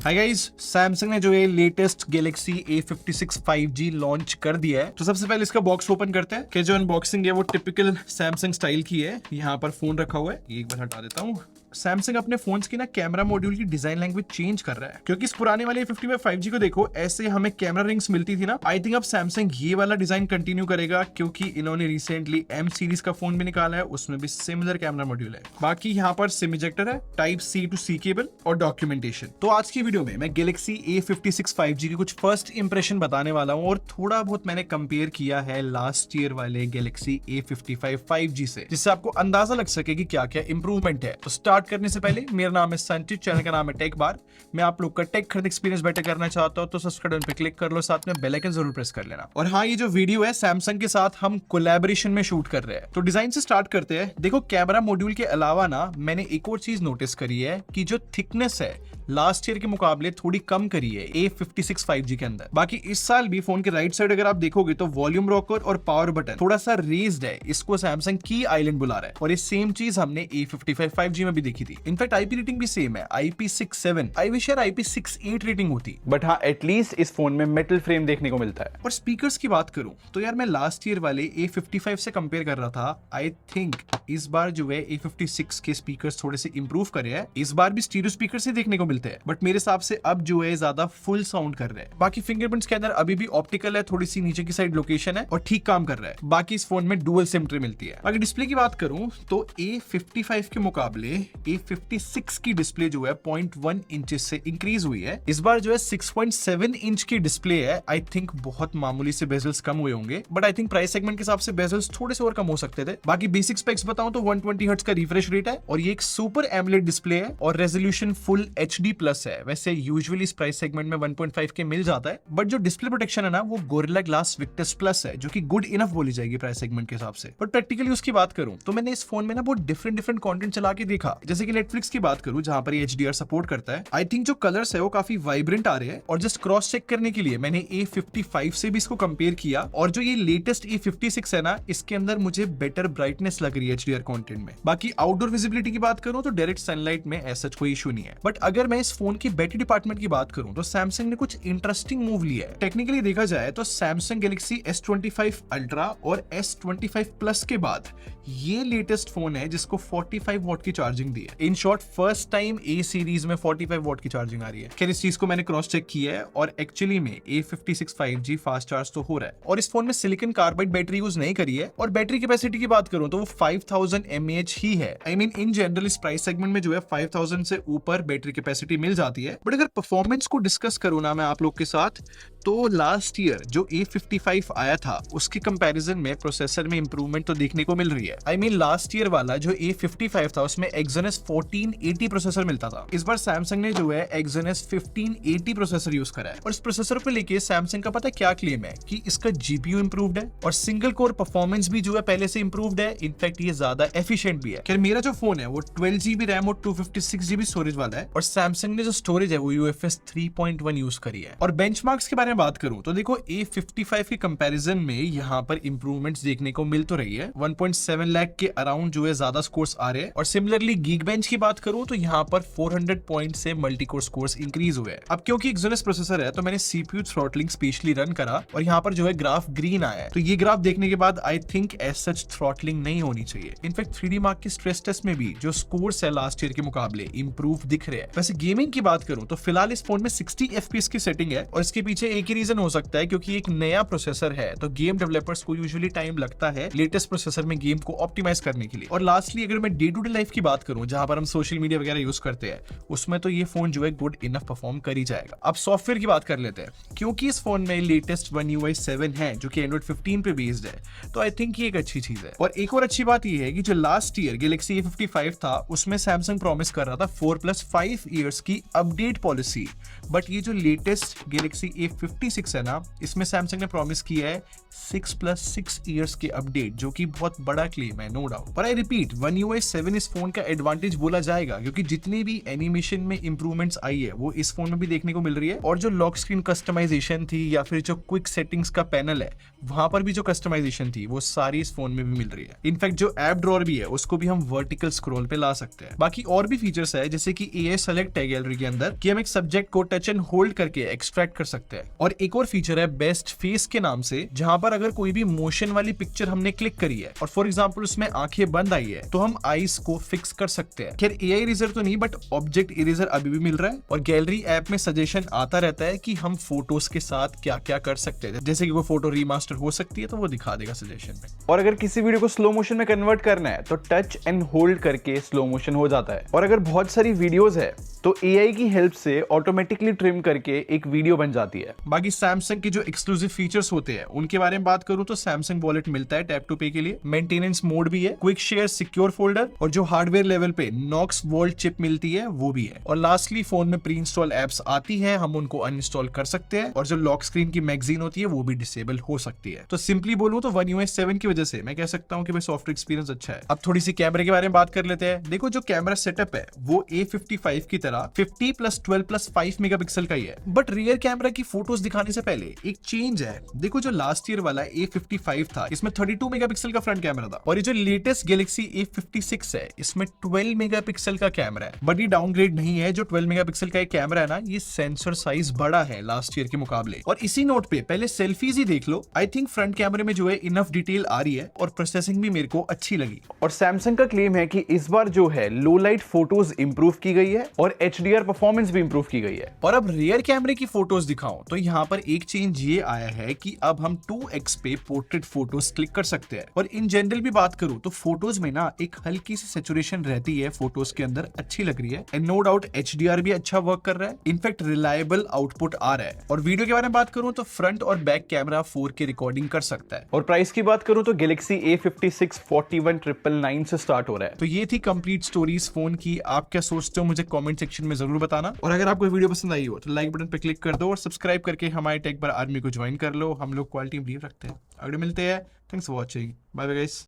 Hi guys, Samsung ने जो ये latest Galaxy A56 5G launch कर दिया है। तो सबसे पहले इसका बॉक्स ओपन करते हैं कि जो अनबॉक्सिंग है वो टिपिकल सैमसंग स्टाइल की है। यहाँ पर फोन रखा हुआ है, एक बार हटा देता हूँ। सैमसंग अपने फोन्स की ना कैमरा मॉड्यूल की डिजाइन लैंग्वेज चेंज कर रहा है, क्योंकि इस पुराने वाले A55 5G को देखो, ऐसे हमें कैमरा रिंग्स मिलती थी ना। आई थिंक अब सैमसंग ये वाला डिजाइन कंटिन्यू करेगा, क्योंकि इन्होंने रिसेंटली M सीरीज का फोन भी निकाला है, उसमें भी सिमिलर कैमरा मॉड्यूल है। बाकी यहाँ पर सिम इजेक्टर है, type C to C cable और डॉक्यूमेंटेशन। तो आज की वीडियो में मैं गैलेक्सी A56 5G के कुछ फर्स्ट इंप्रेशन बताने वाला हूँ, और थोड़ा बहुत मैंने कंपेयर किया है लास्ट ईयर वाले गैलेक्सी A55 5G से, जिससे आपको अंदाजा लग सके कि क्या क्या इंप्रूवमेंट है। तो स्टार्ट करने से पहले, मेरा नाम है संचित, चैनल का नाम है टेक बार। मैं आप लोग का टेक खरीद एक्सपीरियंस बेटर करना चाहता हूं, तो सब्सक्राइब पे क्लिक कर लो, साथ में बेल आइकन जरूर प्रेस कर लेना। और हाँ, ये जो वीडियो है सैमसंग के साथ हम कोलैबोरेशन में शूट कर रहे हैं। तो डिजाइन से स्टार्ट करते हैं। देखो, कैमरा मॉड्यूल के अलावा ना मैंने एक और चीज नोटिस करी है कि जो थिकनेस है लास्ट ईयर के मुकाबले थोड़ी कम करी है A56 5G के अंदर। बाकी इस साल भी फोन के राइट साइड अगर आप देखोगे तो वॉल्यूम रॉकर और पावर बटन थोड़ा सा रेज्ड है, इसको सैमसंग की आइलैंड बुला रहा है। और ये सेम चीज हमने A55 5G में भी देखी थी। इनफैक्ट IP रेटिंग भी सेम है, IP67। आई विश यार IP68 रेटिंग होती, बट हाँ, एटलीस्ट इस फोन में मेटल फ्रेम देखने को मिलता है। और स्पीकर्स की बात करूं तो यार मैं लास्ट ईयर वाले A55 से कंपेयर कर रहा था। आई थिंक इस बार जो है A56 के स्पीकर्स थोड़े से इंप्रूव करे हैं। इस बार भी स्टीरियो स्पीकर से देखने को मिलते हैं, बट मेरे हिसाब से अब जो है ज्यादा फुल साउंड कर रहे हैं। बाकी फिंगरप्रिंट स्कैनर अभी भी ऑप्टिकल है, थोड़ी सी नीचे की साइड लोकेशन है और ठीक काम कर रहा है। बाकी इस फोन में डुअल सिम ट्रे मिलती है। बाकी डिस्प्ले की बात करूं तो A55 के मुकाबले A56 की डिस्प्ले जो है 0.1 इंचेस से इंक्रीज हुई है। इस बार जो है 6.7 इंच की डिस्प्ले है। आई थिंक बहुत मामूली से बेजल्स कम हुए होंगे, but I think price segment के हिसाब से बेजल्स थोड़े से और कम हो सकते थे। बाकी बेसिक स्पेक्स बताऊं तो 120 हर्ट्ज का रिफ्रेश रेट है, और ये एक सुपर एमोलेड डिस्प्ले है, और रेजोल्यूशन फुल HD प्लस है। वैसे यूजुअली इस प्राइस सेगमेंट में 1.5 के मिल जाता है, बट जो डिस्प्ले प्रोटेक्शन है ना वो गोरिल्ला ग्लास विक्टस प्लस है, जो कि गुड इनफ बोली जाएगी प्राइस सेगमेंट के हिसाब से। बट प्रैक्टिकली उसकी बात करूं तो मैंने इस फोन में ना बहुत डिफरेंट कंटेंट चला के देखा। जैसे कि नेटफ्लिक्स की बात करूं, जहां पर ये HDR सपोर्ट करता है। आई थिंक जो कलर्स है वो काफी वाइब्रेंट आ रहे हैं, और जस्ट क्रॉस चेक करने के लिए मैंने A55 से भी इसको कंपेयर किया, और जो ये लेटेस्ट A56 है ना, इसके अंदर मुझे बेटर ब्राइटनेस लग रही है HDR कंटेंट में। बाकी आउटडोर विजिबिलिटी की बात करूं तो डायरेक्ट सनलाइट में ऐसा कोई इशू नहीं है। बट अगर मैं इस फोन की बैटरी डिपार्टमेंट की बात करूं तो सैमसंग ने कुछ इंटरेस्टिंग मूव लिया है। टेक्निकली देखा जाए तो सैमसंग गैलेक्सी S25 अल्ट्रा और S25 प्लस के बाद ये लेटेस्ट फोन है जिसको 45 वॉट की चार्जिंग दी है। In short, first time A series में 45 वॉट की चार्जिंग आ रही है। खैर, इस चीज को मैंने क्रॉस चेक किया है, और एक्चुअली में A56 5G फास्ट चार्ज तो हो रहा है। और इस फोन में सिलिकॉन कार्बाइड बैटरी यूज नहीं करी है। और बैटरी कैपेसिटी की बात करूं तो वो 5000 mAh ही है। आई मीन इन जनरल इस प्राइस सेगमेंट में जो है 5000 से ऊपर बैटरी कैपेसिटी मिल जाती है। बट अगर परफॉर्मेंस को डिस्कस करूं ना मैं आप लोग के साथ, तो लास्ट ईयर जो A55 आया था उसके कंपैरिजन में प्रोसेसर में इंप्रूवमेंट तो देखने को मिल रही है। आई मीन लास्ट ईयर वाला जो A55 था उसमें Exynos 1480 प्रोसेसर मिलता था। इस बार सैमसंग ने जो है Exynos 1580 प्रोसेसर यूज करा है। और इस प्रोसेसर को लेके सैमसंग का पता है क्या क्लेम है, कि इसका GPU इंप्रूव्ड है, और सिंगल कोर परफॉर्मेंस भी जो है पहले से इंप्रूव्ड है। इनफैक्ट ये ज्यादा एफिशिएंट भी है। खैर, मेरा जो फोन है वो 12GB रैम और 256GB स्टोरेज वाला है, और सैमसंग ने जो स्टोरेज है वो UFS 3.1 यूज करी है। और बेंचमार्क्स के बारे में बात करूं तो देखो, A55 के कंपैरिजन में यहाँ पर इंप्रूवमेंट्स देखने को मिल तो रही है। 1.7 लाख के अराउंड जो है ज्यादा स्कोर्स आ रहे हैं। और सिमिलरली Geekbench की बात करूं तो यहाँ पर 400 पॉइंट से मल्टी कोर स्कोर्स इंक्रीज हुए हैं। अब क्योंकि Exynos प्रोसेसर है तो मैंने CPU थ्रॉटलिंग स्पेशली रन करा, और यहाँ पर जो है ग्राफ ग्रीन आया है। तो ये ग्राफ देखने के बाद I think as such throttling नहीं होनी चाहिए। इनफैक्ट 3D मार्क के स्ट्रेस टेस्ट में भी जो स्कोर्स है लास्ट ईयर के मुकाबले इंप्रूव दिख रहे हैं। वैसे गेमिंग की बात करूं तो फिलहाल इस फोन में 60 FPS की सेटिंग है, और इसके पीछे एक ही रीजन हो सकता है, क्योंकि एक नया प्रोसेसर है, तो गेम डेवलपर्स को यूजुअली टाइम लगता है लेटेस्ट प्रोसेसर में गेम को ऑप्टिमाइज करने के लिए। और लास्टली अगर मैं डे टू डे लाइफ की बात करूं, जहां पर हम सोशल मीडिया वगैरह यूज करते हैं, उसमें तो ये फोन जो है गुड इनफ परफॉर्म कर ही जाएगा। अब सॉफ्टवेयर की बात कर लेते हैं, क्योंकि इस फोन में लेटेस्ट One UI 7 है जो कि Android 15 पे बेस्ड है, तो आई थिंक ये एक अच्छी चीज है। और एक और अच्छी बात ये है कि जो लास्ट ईयर गैलेक्सी A55 था उसमें सैमसंग प्रॉमिस कर रहा था 4+5 इयर्स की अपडेट पॉलिसी, बट ये जो लेटेस्ट गैलेक्सी A56 है ना, इसमें सैमसंग ने प्रॉमिस किया है 6+6 ईयर्स के अपडेट, जो कि बहुत बड़ा क्लेम है, नो डाउट। पर आई रिपीट, One UI 7 इस फोन का एडवांटेज बोला जाएगा, क्योंकि जितनी भी एनिमेशन में इंप्रूवमेंट्स आई है वो इस फोन में भी देखने को मिल रही है, और जो लॉक स्क्रीन कस्टमाइजेशन थी या फिर जो क्विक सेटिंग्स का पैनल है वहां पर भी जो कस्टमाइजेशन थी वो सारी इस फोन में भी मिल रही है। इनफैक्ट जो ऐप ड्रॉअर भी है उसको भी हम वर्टिकल स्क्रॉल पे ला सकते हैं। बाकी और भी फीचर्स है, जैसे कि AI सेलेक्ट है गैलरी के अंदर, कि हम एक सब्जेक्ट को टच एंड होल्ड करके एक्सट्रैक्ट कर सकते हैं। और एक और फीचर है बेस्ट फेस के नाम से, जहां पर अगर कोई भी मोशन वाली पिक्चर हमने क्लिक करी है और फॉर एग्जांपल उसमें आंखें बंद आई है तो हम आईज को फिक्स कर सकते हैं। खैर AI इरेजर तो नहीं, बट ऑब्जेक्ट इरेजर अभी भी मिल रहा है। और गैलरी ऐप में सजेशन आता रहता है कि हम फोटोज के साथ क्या क्या कर सकते हैं, जैसे कि वो फोटो रीमास्टर हो सकती है तो वो दिखा देगा सजेशन में। और अगर किसी वीडियो को स्लो मोशन में कन्वर्ट करना है तो टच एंड होल्ड करके स्लो मोशन हो जाता है। और अगर बहुत सारी वीडियोस है तो AI की हेल्प से ऑटोमेटिकली ट्रिम करके एक वीडियो बन जाती है। बाकी सैमसंग के जो एक्सक्लूसिव फीचर्स होते हैं उनके बारे में बात करूं तो सैमसंग वॉलेट मिलता है टैप टू पे के लिए, मेंटेनेंस मोड भी है, क्विक शेयर सिक्योर फोल्डर, और जो हार्डवेयर लेवल पे नॉक्स वोल्ट चिप मिलती है वो भी है। और लास्टली फोन में प्री इंस्टॉल एप्स आती है, हम उनको अनइंस्टॉल कर सकते हैं, और जो लॉक स्क्रीन की मैगजीन होती है वो भी डिसेबल हो सकती है। तो सिंपली बोलूं तो One UI 7 की वजह से मैं कह सकता हूं कि भाई सॉफ्टवेयर एक्सपीरियंस अच्छा है। अब थोड़ी सी कैमरे के बारे में बात कर लेते हैं। देखो जो कैमरा सेटअप है वो A55 की तरह 50+12+5 मेगापिक्सल का ही है, बट रियर कैमरा की फोटोज दिखाने से पहले एक चेंज है। देखो जो लास्ट ईयर वाला A55 था इसमें 32 मेगापिक्सल का फ्रंट कैमरा था, और ये जो लेटेस्ट गैलेक्सी A56 है इसमें 12 मेगापिक्सल का कैमरा है। बट ये डाउनग्रेड नहीं है, जो 12 मेगापिक्सल का एक कैमरा है ना, ये सेंसर साइज बड़ा है लास्ट ईयर के मुकाबले। और इसी नोट पे पहले सेल्फीज ही देख लो, आई थिंक फ्रंट कैमरे में जो है इनफ डिटेल आ रही है, और प्रोसेसिंग भी मेरे को अच्छी लगी। और सैमसंग का क्लेम है कि इस बार जो है लो लाइट फोटोज इंप्रूव की गई है और HDR परफॉर्मेंस भी इंप्रूव की गई है। और अब रियर कैमरे की फोटोज दिखाऊं तो यहाँ पर एक चेंज ये आया है कि अब हम 2x पे पोर्ट्रेट फोटोज क्लिक कर सकते हैं। और इन जनरल भी बात करूं तो फोटोज में ना एक हल्की सी सैचुरेशन रहती है फोटोज के अंदर, अच्छी लग रही है, एंड नो डाउट HDR भी अच्छा वर्क कर रहा है, इनफैक्ट रिलायबल आउटपुट आ रहा है। और वीडियो के बारे में बात करूं तो फ्रंट और बैक कैमरा 4K रिकॉर्डिंग कर सकता है। और प्राइस की बात करूं तो गैलेक्सी A56 41,999 से स्टार्ट हो रहा है। तो ये थी कंप्लीट स्टोरीज फोन की। आप क्या सोचते हो मुझे कमेंट सेक्शन में जरूर बताना, और अगर आपको वीडियो पसंद आई हो तो लाइक बटन पे क्लिक कर दो और सब्सक्राइब करके हमारे टेक बार आर्मी को ज्वाइन कर लो। हम लोग क्वालिटी बिलीव रखते हैं। अगले मिलते हैं। Thanks for watching, bye bye guys.